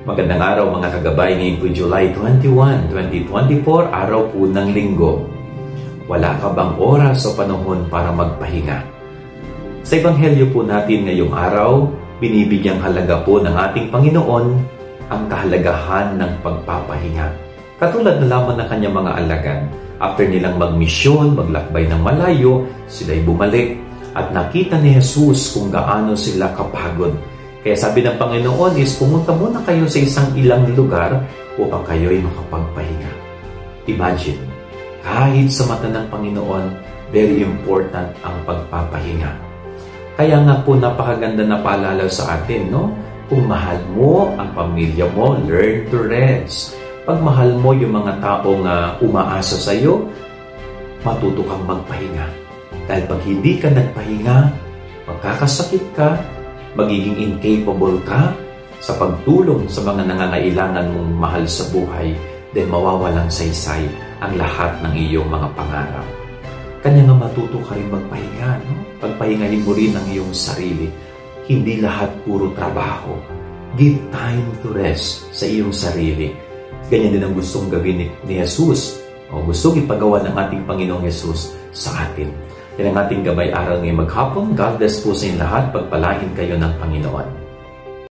Magandang araw mga kagabay, ngayon po July 21, 2024, araw po ng linggo. Wala ka bang oras o panahon para magpahinga? Sa Ebanghelyo po natin ngayong araw, binibigyang halaga po ng ating Panginoon ang kahalagahan ng pagpapahinga. Katulad na lamang ng kanyang mga alagad, after nilang magmisyon, maglakbay ng malayo, sila'y bumalik at nakita ni Jesus kung gaano sila kapagod. Kaya sabi ng Panginoon is pumunta muna kayo sa isang ilang lugar upang kayo'y makapagpahinga. Imagine, kahit sa mata ng Panginoon, very important ang pagpapahinga. Kaya nga po napakaganda na paalala sa atin, no? Kung mahal mo ang pamilya mo, learn to rest. Pag mahal mo yung mga taong umaasa sa iyo, matuto kang magpahinga. Dahil pag hindi ka nagpahinga, magkakasakit ka, magiging incapable ka sa pagtulong sa mga nangangailangan mong mahal sa buhay, then mawawalang saysay ang lahat ng iyong mga pangarap. Kanya nga matuto ka rin magpahinga, no? Pagpahingahin mo rin ang iyong sarili. Hindi lahat puro trabaho. Give time to rest sa iyong sarili. Ganyan din ang gustong gawin ni Jesus, o gustong ipagawa ng ating Panginoong Jesus sa atin. Yan ang ating gabay aral ngayong maghapon. God bless po sa inyong lahat. Pagpalain kayo ng Panginoon.